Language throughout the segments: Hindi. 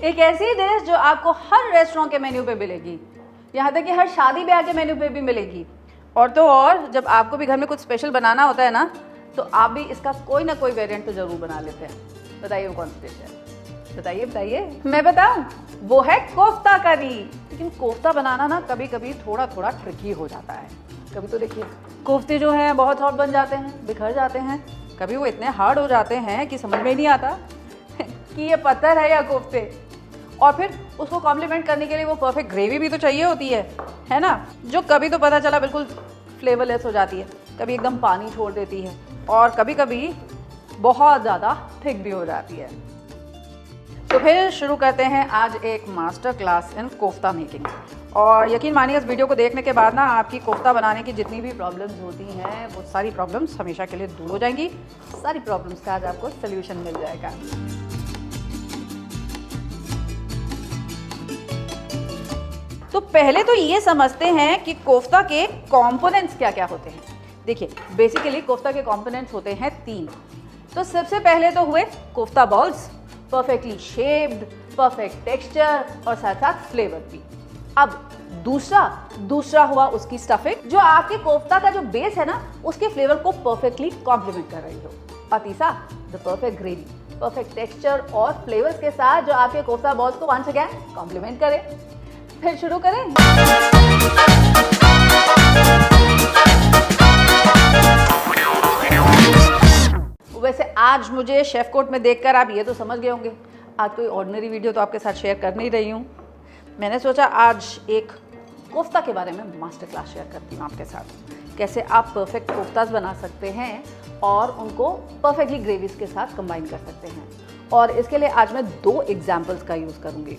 एक ऐसी डिश जो आपको हर रेस्टोरेंट के मेन्यू पे मिलेगी, यहाँ तक कि हर शादी ब्याह के मेन्यू पे भी मिलेगी। और तो और जब आपको भी घर में कुछ स्पेशल बनाना होता है ना, तो आप भी इसका कोई ना कोई वेरिएंट तो ज़रूर बना लेते हैं। बताइए वो कौन सी डिश है? बताइए बताइए। मैं बताऊं? वो है कोफ्ता करी। लेकिन कोफ्ता बनाना ना कभी कभी थोड़ा थोड़ा ट्रिकी हो जाता है। कभी तो देखिए कोफ्ते जो हैं बहुत सॉफ्ट बन जाते हैं, बिखर जाते हैं। कभी वो इतने हार्ड हो जाते हैं कि समझ में ही नहीं आता कि ये पत्थर है या कोफ्ते। और फिर उसको कॉम्प्लीमेंट करने के लिए वो परफेक्ट ग्रेवी भी तो चाहिए होती है ना, जो कभी तो पता चला बिल्कुल फ्लेवरलेस हो जाती है, कभी एकदम पानी छोड़ देती है और कभी कभी बहुत ज़्यादा थिक भी हो जाती है। तो फिर शुरू करते हैं आज एक master class in kofta making. और यकीन मानिए इस वीडियो को देखने के बाद ना आपकी कोफ्ता बनाने की जितनी भी प्रॉब्लम्स होती हैं वो सारी प्रॉब्लम्स हमेशा के लिए दूर हो जाएंगी। सारी प्रॉब्लम्स का आज आपको सल्यूशन मिल जाएगा। तो पहले तो ये समझते हैं कि कोफ्ता के कंपोनेंट्स क्या क्या होते हैं। देखिए बेसिकली कोफ्ता के कंपोनेंट्स होते हैं 3। तो सबसे पहले तो हुए kofta balls, perfectly shaped, perfect texture और साथ साथ फ्लेवर भी। अब दूसरा हुआ उसकी स्टफिंग, जो आपके कोफ्ता का जो बेस है ना उसके फ्लेवर को परफेक्टली कॉम्प्लीमेंट कर रही हो। और तीसरा the perfect gravy, perfect texture और फ्लेवर्स के साथ जो आपके कोफ्ता बॉल्स को वंस अगेन कॉम्प्लीमेंट करे। फिर शुरू करें। वैसे आज मुझे शेफ कोट में देखकर आप ये तो समझ गए होंगे आज कोई ऑर्डिनरी वीडियो तो आपके साथ शेयर कर नहीं रही हूँ। मैंने सोचा आज एक कोफ्ता के बारे में मास्टर क्लास शेयर करती हूँ आपके साथ, कैसे आप परफेक्ट कोफ्तास बना सकते हैं और उनको परफेक्टली ग्रेवीज के साथ कंबाइन कर सकते हैं। और इसके लिए आज मैं 2 एग्जाम्पल्स का यूज़ करूँगी।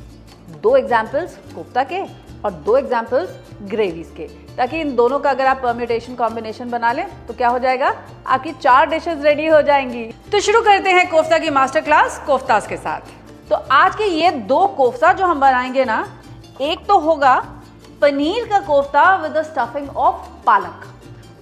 2 एग्जाम्पल्स कोफ्ता के और 2 एग्जाम्पल्स ग्रेवीज के, ताकि इन दोनों का अगर आप परम्यूटेशन कॉम्बिनेशन बना लें तो क्या हो जाएगा, आपकी 4 डिशेस रेडी हो जाएंगी। तो शुरू करते हैं कोफ्ता की मास्टर क्लास कोफ्तास के साथ। तो आज के ये 2 कोफ्ता जो हम बनाएंगे ना, एक तो होगा पनीर का kofta with the stuffing of पालक,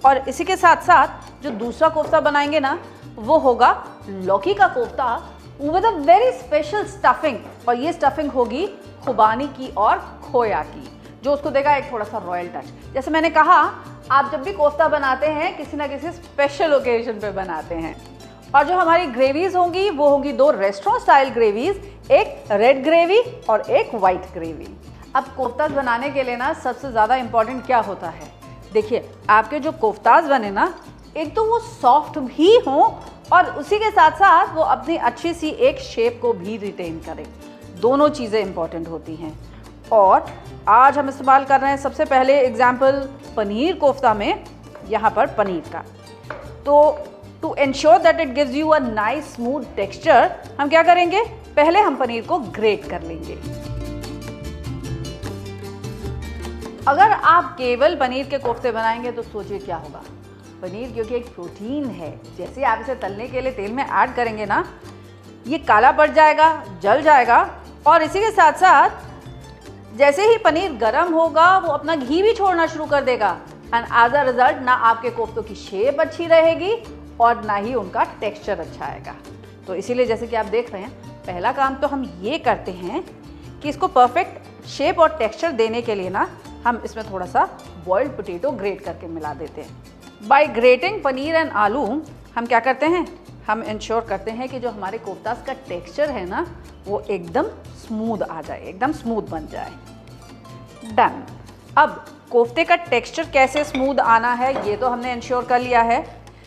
और इसी के साथ साथ जो दूसरा कोफ्ता बनाएंगे ना वो होगा लौकी का kofta with a very special stuffing. और ये स्टफिंग होगी खुबानी की और खोया की, जो उसको देगा एक थोड़ा सा रॉयल टच। जैसे मैंने कहा, आप जब भी कोफ्ता बनाते हैं किसी ना किसी स्पेशल ओकेजन पे बनाते हैं। और जो हमारी ग्रेवीज होंगी वो होंगी 2 रेस्टोरेंट स्टाइल ग्रेवीज, एक रेड ग्रेवी और एक वाइट ग्रेवी। अब कोफ्तास बनाने के लिए ना सबसे ज़्यादा इम्पॉर्टेंट क्या होता है, देखिए आपके जो कोफ्तास बने ना, एक तो वो सॉफ्ट भी हों और उसी के साथ साथ वो अपनी अच्छी सी एक शेप को भी रिटेन करें। दोनों चीज़ें इंपॉर्टेंट होती हैं। और आज हम इस्तेमाल कर रहे हैं सबसे पहले एग्जाम्पल पनीर कोफ्ता में, यहाँ पर पनीर का। तो to ensure that it gives you a nice smooth texture, हम क्या करेंगे, पहले हम पनीर को ग्रेट कर लेंगे। अगर आप केवल पनीर के कोफ्ते बनाएंगे तो सोचिए क्या होगा। पनीर क्योंकि एक प्रोटीन है, जैसे आप इसे तलने के लिए तेल में ऐड करेंगे ना, ये काला पड़ जाएगा, जल जाएगा। और इसी के साथ साथ जैसे ही पनीर गर्म होगा वो अपना घी भी छोड़ना शुरू कर देगा। एंड एज अ रिजल्ट ना आपके कोफ्तों की शेप अच्छी रहेगी और ना ही उनका टेक्सचर अच्छा आएगा। तो इसीलिए जैसे कि आप देख रहे हैं, पहला काम तो हम ये करते हैं कि इसको परफेक्ट शेप और टेक्सचर देने के लिए ना हम इसमें थोड़ा सा बॉइल्ड पोटैटो ग्रेट करके मिला देते हैं। बाय ग्रेटिंग पनीर एंड आलू हम क्या करते हैं, हम इंश्योर करते हैं कि जो हमारे कोफ्तास का टेक्सचर है ना वो एकदम स्मूथ आ जाए, एकदम स्मूथ बन जाए। डन। अब कोफ्ते का टेक्सचर कैसे स्मूथ आना है ये तो हमने इंश्योर कर लिया है,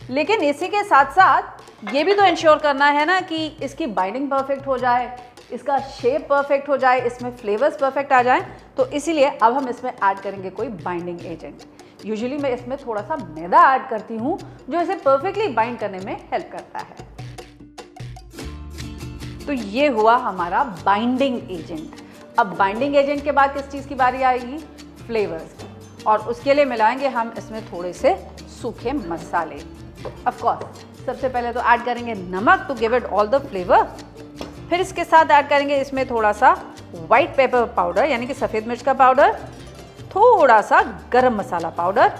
लेकिन इसी के साथ साथ ये भी तो इंश्योर करना है ना कि इसकी बाइंडिंग परफेक्ट हो जाए, इसका शेप परफेक्ट हो जाए, इसमें फ्लेवर्स परफेक्ट आ जाएं। तो इसीलिए अब हम इसमें ऐड करेंगे कोई बाइंडिंग एजेंट। यूजुअली मैं इसमें थोड़ा सा मैदा ऐड करती हूँ जो इसे परफेक्टली बाइंड करने में हेल्प करता है। तो ये हुआ हमारा बाइंडिंग एजेंट। अब बाइंडिंग एजेंट के बाद किस चीज़ की बारी आएगी, फ्लेवर्स की। और उसके लिए मिलाएंगे हम इसमें थोड़े से सूखे मसाले। ऑफ कोर्स सबसे पहले तो ऐड करेंगे नमक to give it all the flavour. फिर इसके साथ ऐड करेंगे इसमें थोड़ा सा वाइट पेपर पाउडर यानी कि सफ़ेद मिर्च का पाउडर, थोड़ा सा गरम मसाला पाउडर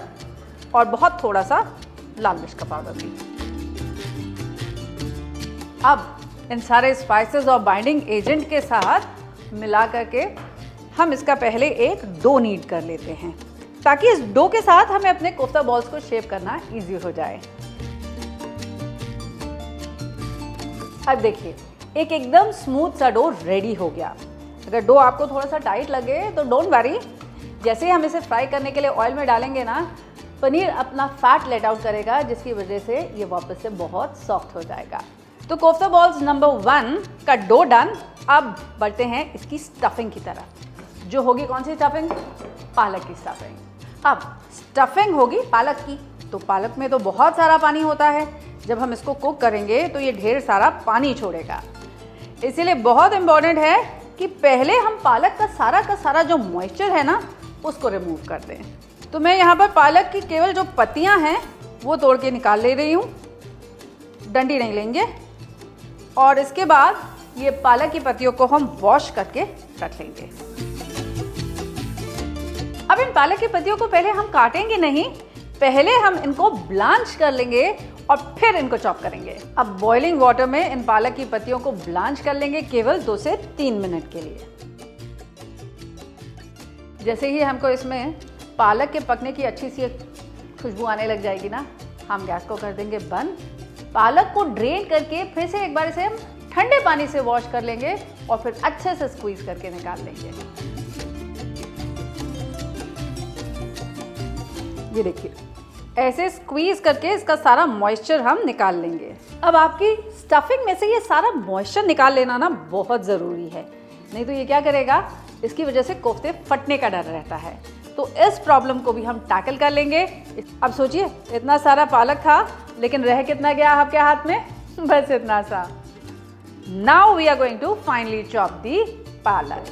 और बहुत थोड़ा सा लाल मिर्च का पाउडर भी। अब इन सारे स्पाइसेस और बाइंडिंग एजेंट के साथ मिला करके हम इसका पहले एक डो नीड कर लेते हैं, ताकि इस डो के साथ हमें अपने कोफ्ता बॉल्स को शेप करना इजी हो जाए। अब देखिए, एक एकदम स्मूथ सा डो रेडी हो गया। अगर डो आपको थोड़ा सा टाइट लगे तो डोंट वरी, जैसे ही हम इसे फ्राई करने के लिए ऑयल में डालेंगे ना, पनीर अपना फैट लेट आउट करेगा, जिसकी वजह से ये वापस से बहुत सॉफ्ट हो जाएगा। तो कोफ्ता बॉल्स नंबर 1 का डो डन। अब बढ़ते हैं इसकी स्टफिंग की तरफ, जो होगी कौन सी स्टफिंग? पालक की स्टफिंग। अब स्टफिंग होगी पालक की, तो पालक में तो बहुत सारा पानी होता है। जब हम इसको कुक करेंगे तो ये ढेर सारा पानी छोड़ेगा, इसीलिए बहुत इंपॉर्टेंट है कि पहले हम पालक का सारा जो मॉइस्चर है ना, उसको रिमूव कर दें। तो मैं यहाँ पर पालक की केवल जो पत्तियाँ हैं वो तोड़ के निकाल ले रही हूँ, डंडी नहीं लेंगे। और इसके बाद ये पालक की पत्तियों को हम वॉश करके रख लेंगे। अब इन पालक की पत्तियों को पहले हम काटेंगे नहीं, पहले हम इनको ब्लांच कर लेंगे और फिर इनको चॉप करेंगे। अब बॉइलिंग वाटर में इन पालक की पत्तियों को ब्लांच कर लेंगे केवल 2 से 3 मिनट के लिए। जैसे ही हमको इसमें पालक के पकने की अच्छी सी खुशबू आने लग जाएगी ना, हम गैस को कर देंगे बंद। पालक को ड्रेन करके फिर से एक बार इसे हम ठंडे पानी से वॉश कर लेंगे और फिर अच्छे से स्क्वीज करके निकाल लेंगे। ये देखिए, ऐसे स्क्वीज करके इसका सारा मॉइस्चर हम निकाल लेंगे। अब आपकी स्टफिंग में से ये सारा मॉइस्चर निकाल लेना ना बहुत ज़रूरी है, नहीं तो ये क्या करेगा, इसकी वजह से कोफ्ते फटने का डर रहता है। तो इस प्रॉब्लम को भी हम टैकल कर लेंगे। अब सोचिए, इतना सारा पालक था लेकिन रह कितना गया आपके हाथ में? बस इतना सा। Now we are going to finally chop the palak.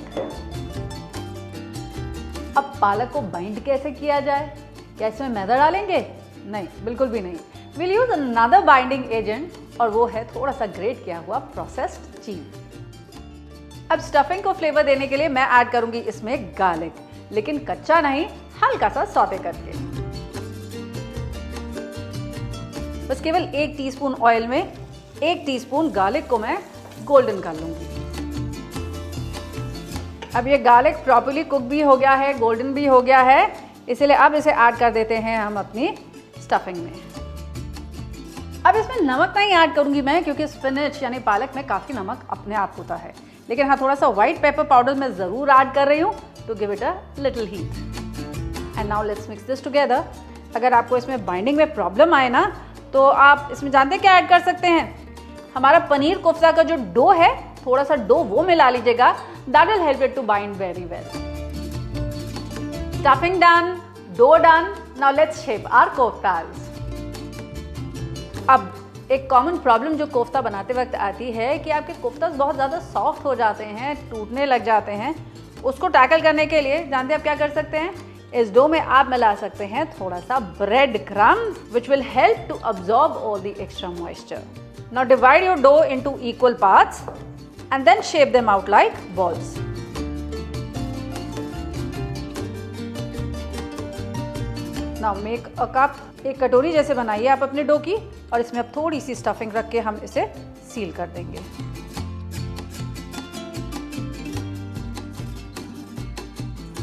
अब पालक को बाइंड कैसे किया जाए? क्या इसमें मैदा डालेंगे? नहीं, बिल्कुल भी नहीं। Will use another binding agent, और वो है थोड़ा सा ग्रेट किया हुआ प्रोसेस्ड चीज। अब स्टफिंग को फ्लेवर देने के लिए मैं ऐड करूंगी इसमें गार्लिक, लेकिन कच्चा नहीं, हल्का सा सौते करके। बस केवल 1 टीस्पून ऑयल में 1 टीस्पून गार्लिक को मैं गोल्डन कर लूंगी। अब ये गार्लिक प्रॉपर्ली कुक भी हो गया है, गोल्डन भी हो गया है, इसलिए अब इसे ऐड कर देते हैं हम अपनी स्टफिंग में। अब इसमें नमक नहीं ऐड करूंगी मैं, क्योंकि स्पिनच यानी पालक में काफ़ी नमक अपने आप होता है, लेकिन हाँ, थोड़ा सा व्हाइट पेपर पाउडर मैं ज़रूर ऐड कर रही हूँ to give it a little heat. And now let's mix this together. अगर आपको इसमें बाइंडिंग में प्रॉब्लम आए ना, तो आप इसमें जानते हैं क्या ऐड कर सकते हैं? हमारा पनीर कोफ्ता का जो डो है, थोड़ा सा डो वो मिला लीजिएगा, that will help it to bind very well. Stuffing done, dough done, now let's shape our koftas. अब एक कॉमन प्रॉब्लम जो कोफ्ता बनाते वक्त आती है कि आपके कोफ्तास बहुत ज़्यादा सॉफ्ट हो जाते हैं, टूटने लग जाते हैं। उसको टैकल करने के लिए जानते हैं आप क्या कर सकते हैं? इस डो में आप मिला सकते हैं थोड़ा सा bread crumbs, which will help to absorb all the extra moisture. Now divide your dough into equal parts and then shape them out like balls. Now make a cup. एक कटोरी जैसे बनाइए आप अपने डो की, और इसमें अब थोड़ी सी स्टफिंग रख के हम इसे सील कर देंगे।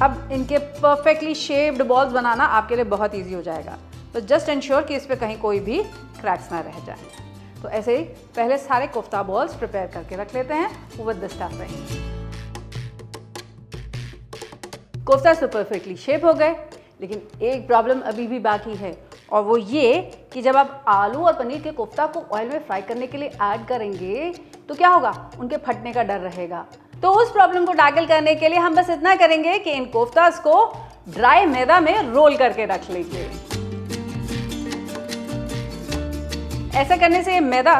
अब इनके परफेक्टली शेप्ड बॉल्स बनाना आपके लिए बहुत इजी हो जाएगा। तो जस्ट इंश्योर कि इस पे कहीं कोई भी क्रैक्स ना रह जाए। तो ऐसे ही पहले सारे कोफ्ता बॉल्स प्रिपेयर करके रख लेते हैं विद द स्टफिंग। कोफ्ता तो परफेक्टली शेप हो गए, लेकिन एक प्रॉब्लम अभी भी बाकी है, और वो ये कि जब आप आलू और पनीर के कोफ्ता को ऑयल में फ्राई करने के लिए ऐड करेंगे तो क्या होगा? उनके फटने का डर रहेगा। तो उस प्रॉब्लम को टैकल करने के लिए हम बस इतना करेंगे कि इन कोफ्तास को ड्राई मैदा में रोल करके रख लेंगे। ऐसा करने से ये मैदा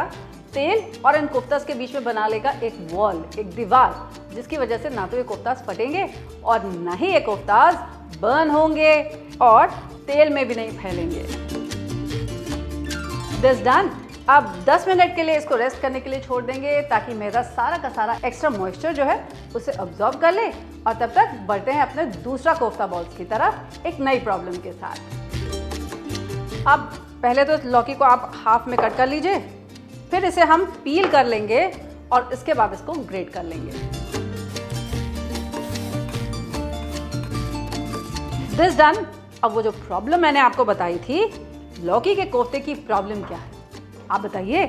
तेल और इन कोफ्तास के बीच में बना लेगा एक वॉल, एक दीवार, जिसकी वजह से ना तो ये कोफ्तास फटेंगे और ना ही ये कोफ्तास बर्न होंगे और तेल में भी नहीं फैलेंगे। This done. अब 10 मिनट के लिए इसको रेस्ट करने के लिए छोड़ देंगे, ताकि मैदा सारा का सारा एक्स्ट्रा मॉइस्चर जो है उसे अब्जॉर्ब कर ले। और तब तक बढ़ते हैं अपने दूसरा कोफ्ता बॉल्स की तरफ एक नई प्रॉब्लम के साथ। अब पहले तो लौकी को आप हाफ में कट कर लीजिए, फिर इसे हम पील कर लेंगे और इसके बाद इसको ग्रेट कर लेंगे। This done. अब वो जो प्रॉब्लम मैंने आपको बताई थी, लौकी के कोफ्ते की प्रॉब्लम क्या है आप बताइए।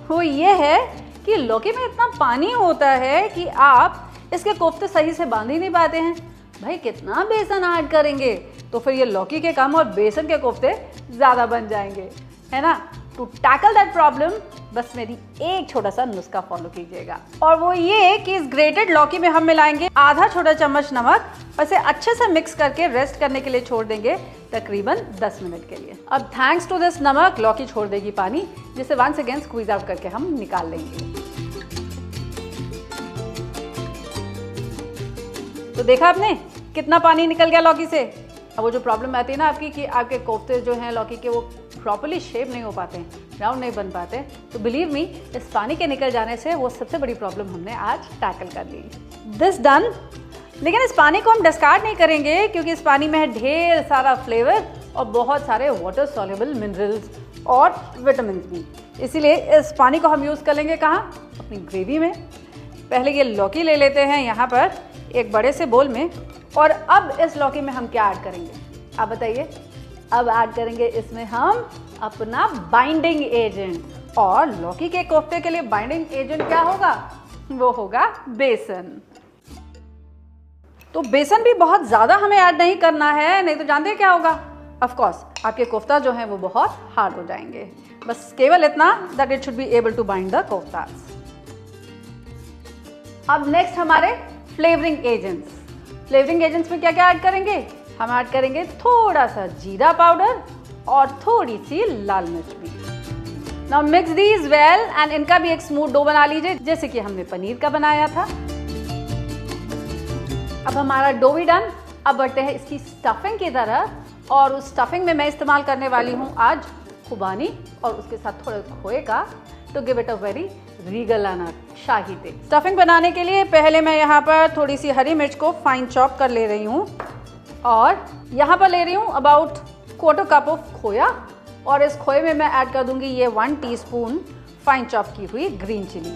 वो ये है कि लौकी में इतना पानी होता है कि आप इसके कोफ्ते सही से बांध ही नहीं पाते हैं। भाई कितना बेसन ऐड करेंगे तो फिर ये लौकी के कम और बेसन के कोफ्ते ज़्यादा बन जाएंगे, है ना। टू टैकल दैट प्रॉब्लम बस मेरी एक छोटा सा नुस्खा फॉलो कीजिएगा, और वो ये कि इस ग्रेटेड लौकी में हम मिलाएंगे आधा छोटा चम्मच नमक और इसे अच्छे से मिक्स करके रेस्ट करने के लिए छोड़ देंगे तकरीबन 10 मिनट के लिए। अब थैंक्स टू दिस नमक लौकी छोड़ देगी पानी, जिसे वंस अगेन स्क्वीज आउट करके हम निकाल लेंगे। तो देखा आपने कितना पानी निकल गया लौकी से। अब वो जो प्रॉब्लम आती है ना आपकी कि आपके कोफ्ते जो हैं लौकी के वो प्रॉपर्ली शेप नहीं हो पाते हैं, राउंड नहीं बन पाते, तो बिलीव मी इस पानी के निकल जाने से वो सबसे बड़ी प्रॉब्लम हमने आज टैकल कर ली। This done. लेकिन इस पानी को हम डिस्कार्ड नहीं करेंगे क्योंकि इस पानी में है ढेर सारा फ्लेवर और बहुत सारे वाटर सॉल्युबल मिनरल्स और विटामिन भी। इसीलिए इस पानी को हम यूज़ कर लेंगे कहाँ, अपनी ग्रेवी में। पहले ये लौकी ले लेते हैं यहाँ पर एक बड़े से बोल में, और अब इस लौकी में हम क्या ऐड करेंगे आप बताइए। अब ऐड करेंगे इसमें हम अपना बाइंडिंग एजेंट, और लौकी के कोफ्ते के लिए बाइंडिंग एजेंट क्या होगा, वो होगा बेसन। तो बेसन भी बहुत ज़्यादा हमें ऐड नहीं करना है, नहीं तो जानते हैं क्या होगा, ऑफ कोर्स आपके कोफ्ता जो है वो बहुत हार्ड हो जाएंगे। बस केवल इतना that it should be able to bind the koftas. अब नेक्स्ट हमारे फ्लेवरिंग एजेंट्स। फ्लेवरिंग एजेंट्स में क्या क्या ऐड करेंगे, हम ऐड करेंगे थोड़ा सा जीरा पाउडर और थोड़ी सी लाल मिर्च भी। Now mix these well and इनका भी एक स्मूथ डो बना लीजिए जैसे कि हमने पनीर का बनाया था। अब हमारा डो भी डन। अब बढ़ते हैं इसकी स्टफिंग की तरफ, और उस स्टफिंग में मैं इस्तेमाल करने वाली हूँ आज खुबानी और उसके साथ थोड़ा खोए का, to give it a very regal and शाही टेस्ट। स्टफिंग बनाने के लिए पहले मैं यहाँ पर थोड़ी सी हरी मिर्च को फाइन चॉप कर ले रही हूँ, और यहाँ पर ले रही हूँ अबाउट क्वार्टर कप ऑफ खोया, और इस खोए में मैं ऐड कर दूंगी ये 1 टीस्पून फाइन चॉप की हुई ग्रीन चिली।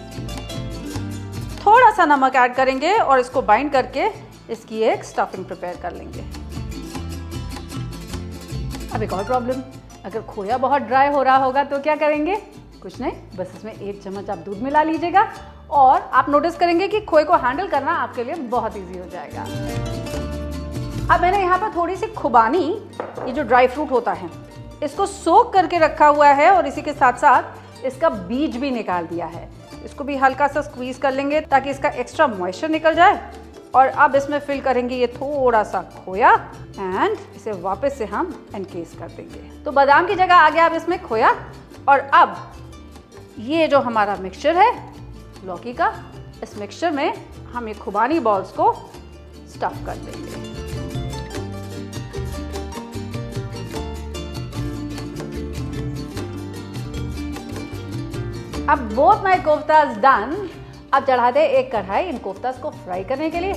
थोड़ा सा नमक ऐड करेंगे और इसको बाइंड करके इसकी एक स्टफिंग प्रिपेयर कर लेंगे। अब एक और प्रॉब्लम, अगर खोया बहुत ड्राई हो रहा होगा तो क्या करेंगे, कुछ नहीं, बस इसमें 1 चम्मच आप दूध मिला लीजिएगा और आप नोटिस करेंगे कि खोए को हैंडल करना आपके लिए बहुत इजी हो जाएगा। अब मैंने यहाँ पर थोड़ी सी खुबानी, ये जो ड्राई फ्रूट होता है, इसको सोक करके रखा हुआ है और इसी के साथ साथ इसका बीज भी निकाल दिया है। इसको भी हल्का सा स्क्वीज कर लेंगे ताकि इसका एक्स्ट्रा मॉइस्चर निकल जाए, और अब इसमें फिल करेंगे ये थोड़ा सा खोया एंड इसे वापस से हम एनकेस कर देंगे। तो बादाम की जगह आ गया अब इसमें खोया, और अब ये जो हमारा मिक्सचर है लौकी का, इस मिक्सचर में हम ये खुबानी बॉल्स को स्टफ कर देंगे। अब बोथ माय कोफ्तास डन। अब चढ़ाते एक कढ़ाई इन कोफ्तास को फ्राई करने के लिए।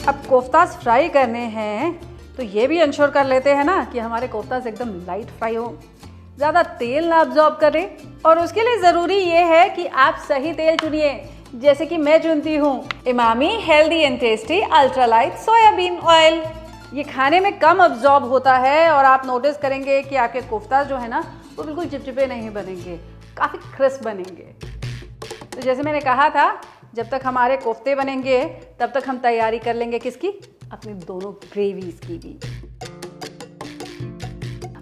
अब कोफ्तास फ्राई करने हैं तो ये भी इंश्योर कर लेते हैं ना कि हमारे कोफ्तास एकदम लाइट फ्राई हो, ज़्यादा तेल ना अब्जॉर्ब करें, और उसके लिए ज़रूरी ये है कि आप सही तेल चुनिए, जैसे कि मैं चुनती हूँ Emami healthy and tasty ultralight soybean oil. ये खाने में कम अब्जॉर्ब होता है और आप नोटिस करेंगे कि आपके कोफ्तास जो है ना वो बिल्कुल चिपचिपे नहीं बनेंगे, काफ़ी क्रिस्प बनेंगे। तो जैसे मैंने कहा था, जब तक हमारे कोफ्ते बनेंगे तब तक हम तैयारी कर लेंगे किसकी, अपनी दोनों ग्रेवीज की भी।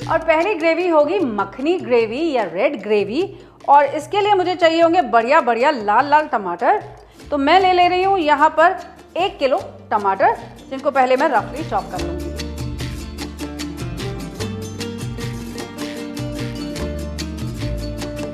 और पहली ग्रेवी होगी मखनी ग्रेवी या रेड ग्रेवी, और इसके लिए मुझे चाहिए होंगे बढ़िया बढ़िया लाल लाल टमाटर। तो मैं ले रही हूँ यहाँ पर 1 किलो टमाटर, जिनको पहले मैं रफली चॉप कर लूँगी।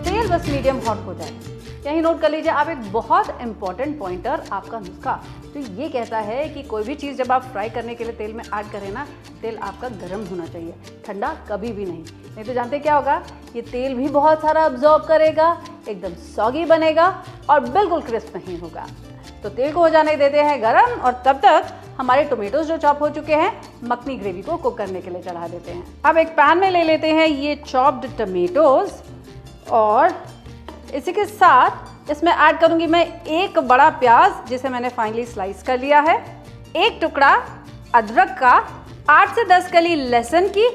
तेल बस मीडियम हॉट हो जाए। यही नोट कर लीजिए आप एक बहुत इंपॉर्टेंट पॉइंटर, आपका नुस्खा तो ये कहता है कि कोई भी चीज़ जब आप फ्राई करने के लिए तेल में ऐड करें ना, तेल आपका गर्म होना चाहिए, ठंडा कभी भी नहीं तो जानते क्या होगा, ये तेल भी बहुत सारा अब्जॉर्ब करेगा, एकदम सॉगी बनेगा और बिल्कुल क्रिस्प नहीं होगा। तो तेल को हो जाने देते हैं गरम, और तब तक हमारे टोमेटोज जो चॉप हो चुके हैं मखनी ग्रेवी को कुक करने के लिए चढ़ा देते हैं। अब एक पैन में ले लेते हैं ये चॉप्ड टमेटोज, और इसी के साथ इसमें ऐड करूंगी मैं 1 बड़ा प्याज जिसे मैंने फाइनली स्लाइस कर लिया है, 1 टुकड़ा अदरक का, 8 से 10 कली लहसुन की,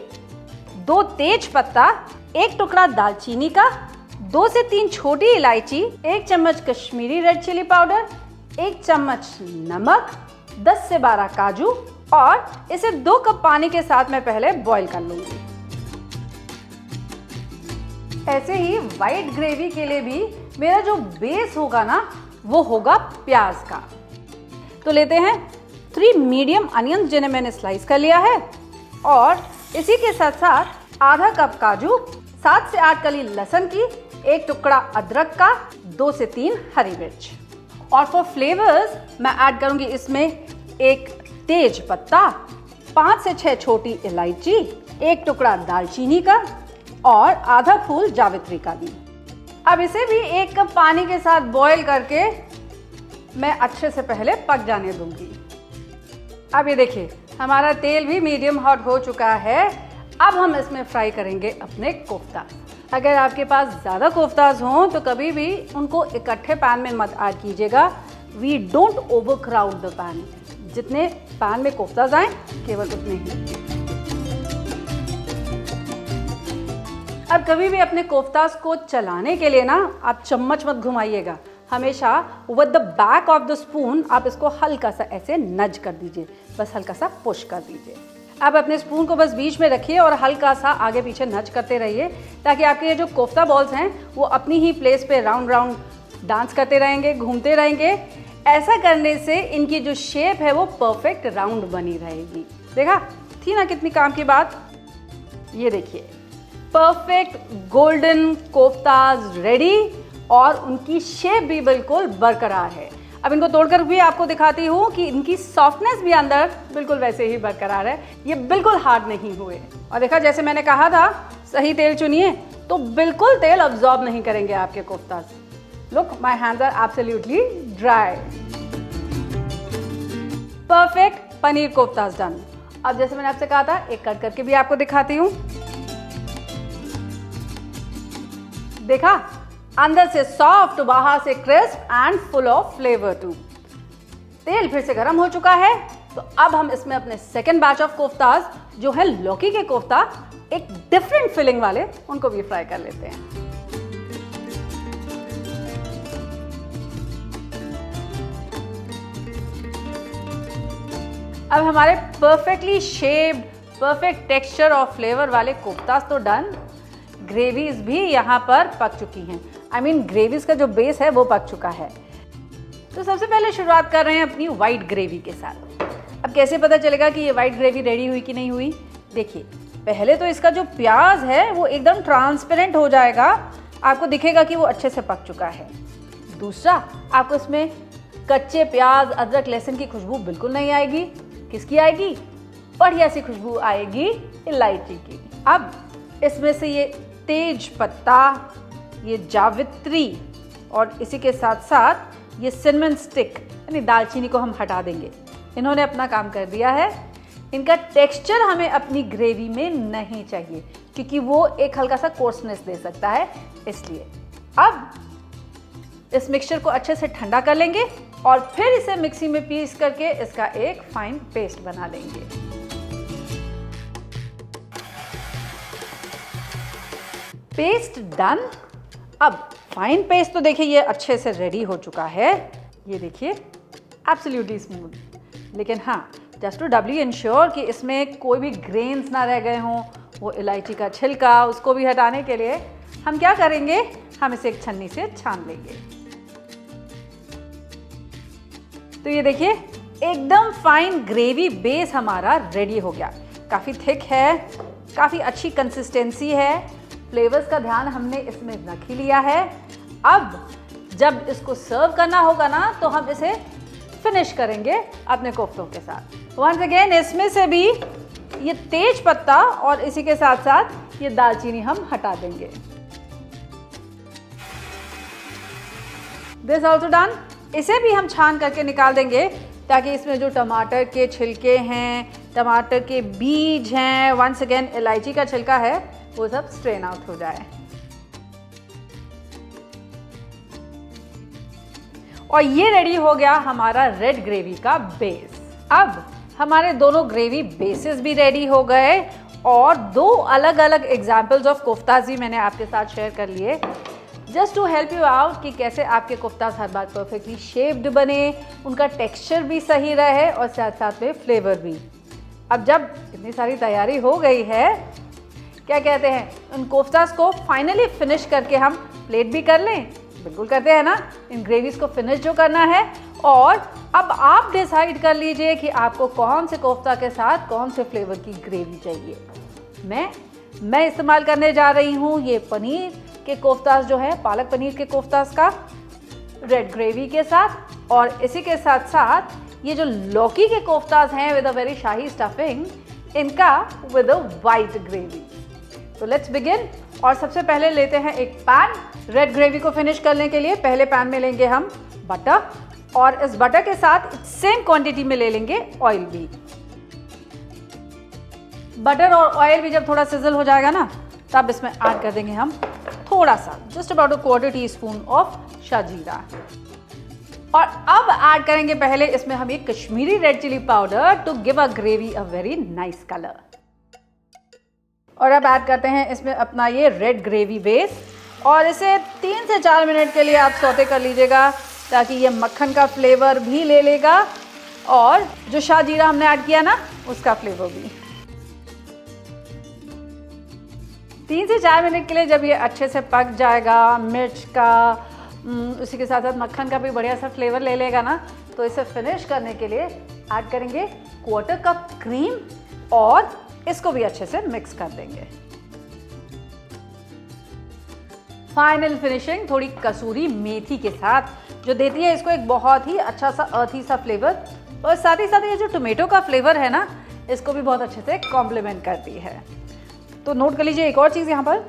2 तेज पत्ता, 1 टुकड़ा दालचीनी का, 2 से 3 छोटी इलायची, 1 चम्मच कश्मीरी रेड चिली पाउडर, 1 चम्मच नमक, 10 से 12 काजू और इसे 2 कप पानी के साथ मैं पहले बॉईल कर लूंगी। ऐसे ही वाइट ग्रेवी के लिए भी मेरा जो बेस होगा ना वो होगा प्याज का। तो लेते हैं 3 मीडियम अनियन जिन्हें मैंने स्लाइस कर लिया है और इसी के साथ साथ आधा कप काजू, 7 से 8 कली लहसुन की, 1 टुकड़ा अदरक का, 2 से 3 हरी मिर्च। और फॉर फ्लेवर्स मैं ऐड करूंगी इसमें 1 तेज पत्ता, 5 से 6 छोटी इलायची, 1 टुकड़ा दालचीनी का और आधा फूल जावित्री का भी। अब इसे भी 1 कप पानी के साथ बॉईल करके मैं अच्छे से पहले पक जाने दूंगी। अब ये देखिए हमारा तेल भी मीडियम हॉट हो चुका है। अब हम इसमें फ्राई करेंगे अपने कोफ्ता। अगर आपके पास ज़्यादा कोफ्ताज हों तो कभी भी उनको इकट्ठे पैन में मत ऐड कीजिएगा। We don't overcrowd the pan. जितने पैन में कोफ्ताज आए केवल उतने ही। अब कभी भी अपने कोफ्तास को चलाने के लिए ना आप चम्मच मत घुमाइएगा, हमेशा with the back of the spoon आप इसको हल्का सा ऐसे नज कर दीजिए, बस हल्का सा पुश कर दीजिए। अब अपने स्पून को बस बीच में रखिए और हल्का सा आगे पीछे नज करते रहिए ताकि आपके ये जो कोफ्ता बॉल्स हैं वो अपनी ही प्लेस पे राउंड राउंड डांस करते रहेंगे, घूमते रहेंगे। ऐसा करने से इनकी जो शेप है वो परफेक्ट राउंड बनी रहेगी। देखा थी ना कितनी काम की बात। ये देखिए परफेक्ट गोल्डन कोफ्ताज रेडी और उनकी शेप भी बिल्कुल बरकरार है। अब इनको तोड़कर भी आपको दिखाती हूँ कि इनकी सॉफ्टनेस भी अंदर बिल्कुल वैसे ही बरकरार है, ये बिल्कुल हार्ड नहीं हुए। और देखा जैसे मैंने कहा था सही तेल चुनिए तो बिल्कुल तेल अब्सॉर्ब नहीं करेंगे आपके koftas. Look my hands are absolutely dry. Perfect paneer koftas done. अब जैसे मैंने आपसे कहा था एक कट करके भी आपको दिखाती हूँ। देखा अंदर से सॉफ्ट, बाहर से crisp and full of flavour too. तेल फिर से गर्म हो चुका है तो अब हम इसमें अपने सेकेंड बैच ऑफ कोफ्ताज जो है लौकी के कोफ्ता, एक डिफरेंट फिलिंग वाले, उनको भी फ्राई कर लेते हैं। अब हमारे परफेक्टली शेप्ड, परफेक्ट टेक्सचर और फ्लेवर वाले कोफ्ताज तो डन। ग्रेवीज भी यहाँ पर पक चुकी हैं। I mean, ग्रेवीज का जो बेस है वो पक चुका है। तो सबसे पहले शुरुआत कर रहे हैं अपनी वाइट ग्रेवी के साथ। अब कैसे पता चलेगा कि ये वाइट ग्रेवी रेडी हुई कि नहीं हुई? देखिए पहले तो इसका जो प्याज है वो एकदम ट्रांसपेरेंट हो जाएगा, आपको दिखेगा कि वो अच्छे से पक चुका है। दूसरा, आपको इसमें कच्चे प्याज, अदरक, लहसुन की खुशबू बिल्कुल नहीं आएगी। किसकी आएगी? बढ़िया सी खुशबू आएगी इलायची की। अब इसमें से ये तेज पत्ता, ये जावित्री और इसी के साथ साथ ये सिनेमन स्टिक यानी दालचीनी को हम हटा देंगे। इन्होंने अपना काम कर दिया है। इनका टेक्सचर हमें अपनी ग्रेवी में नहीं चाहिए क्योंकि वो एक हल्का सा कोर्सनेस दे सकता है, इसलिए अब इस मिक्सचर को अच्छे से ठंडा कर लेंगे और फिर इसे मिक्सी में पीस करके इसका एक फाइन पेस्ट बना लेंगे। Paste done. अब फाइन पेस्ट तो देखिए ये अच्छे से रेडी हो चुका है। ये देखिए एब्सोल्युटली स्मूथ। लेकिन हाँ, जस्ट टू डबली इंश्योर कि इसमें कोई भी ग्रेन्स ना रह गए हों, वो इलायची का छिलका, उसको भी हटाने के लिए हम क्या करेंगे, हम इसे एक छन्नी से छान लेंगे। तो ये देखिए एकदम फाइन ग्रेवी बेस हमारा रेडी हो गया। काफ़ी थिक है, काफ़ी अच्छी कंसिस्टेंसी है, फ्लेवर्स का ध्यान हमने इसमें रख ही लिया है। अब जब इसको सर्व करना होगा ना तो हम इसे फिनिश करेंगे अपने कोफ्तों के साथ। वंस अगेन इसमें से भी ये तेज पत्ता और इसी के साथ साथ ये दालचीनी हम हटा देंगे। This also done. इसे भी हम छान करके निकाल देंगे ताकि इसमें जो टमाटर के छिलके हैं, टमाटर के बीज हैं, वंस अगेन इलायची का छिलका है, वो सब स्ट्रेन आउट हो जाए। और ये रेडी हो गया हमारा रेड ग्रेवी का बेस। अब हमारे दोनों ग्रेवी बेसिस भी रेडी हो गए और दो अलग अलग एग्जाम्पल्स ऑफ कोफ्ताज भी मैंने आपके साथ शेयर कर लिए, just to help you out कि कैसे आपके कोफ्ताज हर बार परफेक्टली शेप्ड बने, उनका टेक्सचर भी सही रहे और साथ साथ में फ्लेवर भी। अब जब इतनी सारी तैयारी हो गई है, क्या कहते हैं, उन कोफ्ताज को फाइनली फिनिश करके हम प्लेट भी कर लें। बिल्कुल करते हैं ना, इन ग्रेवीज को फिनिश जो करना है। और अब आप डिसाइड कर लीजिए कि आपको कौन से कोफ्ता के साथ कौन से फ्लेवर की ग्रेवी चाहिए। मैं इस्तेमाल करने जा रही हूँ ये पनीर के कोफ्ताज जो है, पालक पनीर के कोफ्ताज का रेड ग्रेवी के साथ, और इसी के साथ साथ ये जो लौकी के कोफ्ताज हैं with a very shahi stuffing, इनका विद अ वाइट ग्रेवी। तो लेट्स बिगिन। और सबसे पहले लेते हैं एक पैन। रेड ग्रेवी को फिनिश करने के लिए पहले पैन में लेंगे हम बटर, और इस बटर के साथ सेम क्वांटिटी में ले लेंगे ऑयल भी। बटर और ऑयल भी जब थोड़ा सिजल हो जाएगा ना, तब इसमें ऐड कर देंगे हम थोड़ा सा, just about a quarter teaspoon of shahjeera. और अब ऐड करेंगे पहले इसमें हम ये Kashmiri red chilli powder to give a gravy a very nice colour. और अब ऐड करते हैं इसमें अपना ये रेड ग्रेवी बेस, और इसे 3 से 4 मिनट के लिए आप सौते कर लीजिएगा ताकि ये मक्खन का फ्लेवर भी ले लेगा और जो शाजीरा हमने ऐड किया ना उसका फ्लेवर भी। 3 से 4 मिनट के लिए जब ये अच्छे से पक जाएगा, मिर्च का उसी के साथ साथ मक्खन का भी बढ़िया सा फ्लेवर ले लेगा ना, तो इसे फिनिश करने के लिए ऐड करेंगे 1/4 कप क्रीम और इसको भी अच्छे से मिक्स कर देंगे। फाइनल फिनिशिंग थोड़ी कसूरी मेथी के साथ, जो देती है इसको एक बहुत ही अच्छा सा अर्थी सा फ्लेवर, और साथ ही साथ ये जो टोमेटो का फ्लेवर है ना, इसको भी बहुत अच्छे से कॉम्प्लीमेंट करती है। तो नोट कर लीजिए एक और चीज़ यहाँ पर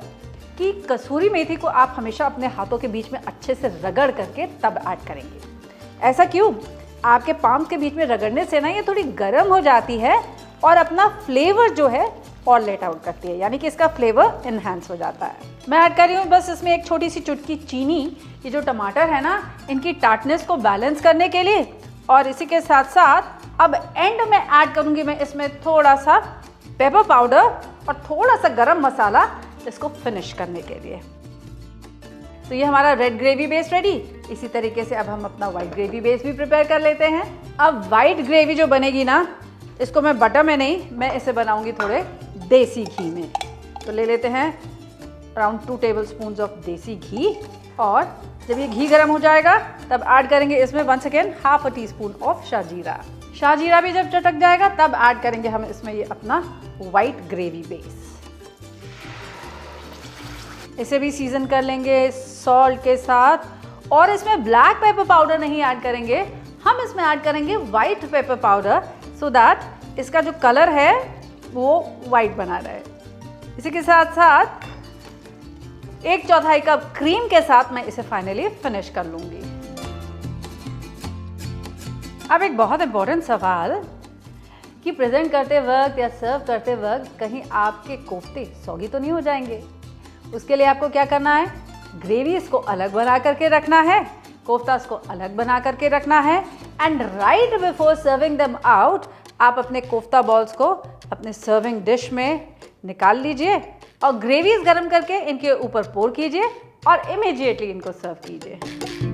कि कसूरी मेथी को आप हमेशा अपने हाथों के बीच में अच्छे से रगड़ करके तब ऐड करेंगे। ऐसा क्यों? आपके पाम्स के बीच में रगड़ने से ना ये थोड़ी गर्म हो जाती है और अपना फ्लेवर जो है और लेट आउट करती है, यानी कि इसका फ्लेवर इन्हांस हो जाता है। मैं ऐड कर रही हूँ बस इसमें एक छोटी सी चुटकी चीनी, ये जो टमाटर है ना इनकी टार्टनेस को बैलेंस करने के लिए। और इसी के साथ साथ अब एंड में ऐड करूँगी मैं इसमें थोड़ा सा पेपर पाउडर और थोड़ा सा गरम मसाला, इसको फिनिश करने के लिए। तो ये हमारा रेड ग्रेवी बेस रेडी। इसी तरीके से अब हम अपना वाइट ग्रेवी बेस भी प्रिपेयर कर लेते हैं। अब वाइट ग्रेवी जो बनेगी ना, इसको मैं बटर में नहीं, मैं इसे बनाऊंगी थोड़े देसी घी में। तो ले लेते हैं अराउंड 2 टेबलस्पून ऑफ देसी घी, और जब ये घी गर्म हो जाएगा तब ऐड करेंगे इसमें once again 1/2 teaspoon of shah jeera. Shah jeera भी जब चटक जाएगा तब ऐड करेंगे हम इसमें ये अपना वाइट ग्रेवी बेस। इसे भी सीजन कर लेंगे सॉल्ट के साथ, और इसमें ब्लैक पेपर पाउडर नहीं ऐड करेंगे, हम इसमें ऐड करेंगे white pepper powder, so that इसका जो कलर है वो वाइट बना रहे। इसी के साथ साथ 1/4 कप क्रीम के साथ मैं इसे फाइनली फिनिश कर लूंगी। अब एक बहुत इंपॉर्टेंट सवाल कि प्रेजेंट करते वक्त या सर्व करते वक्त कहीं आपके कोफ्ते सौगी तो नहीं हो जाएंगे। उसके लिए आपको क्या करना है, ग्रेवीज को अलग बना करके रखना है, कोफ्तास को अलग बना करके रखना है, and right before serving them out आप अपने कोफ्ता बॉल्स को अपने सर्विंग डिश में निकाल लीजिए और ग्रेवीज गर्म करके इनके ऊपर पोर कीजिए और इमीडिएटली इनको सर्व कीजिए।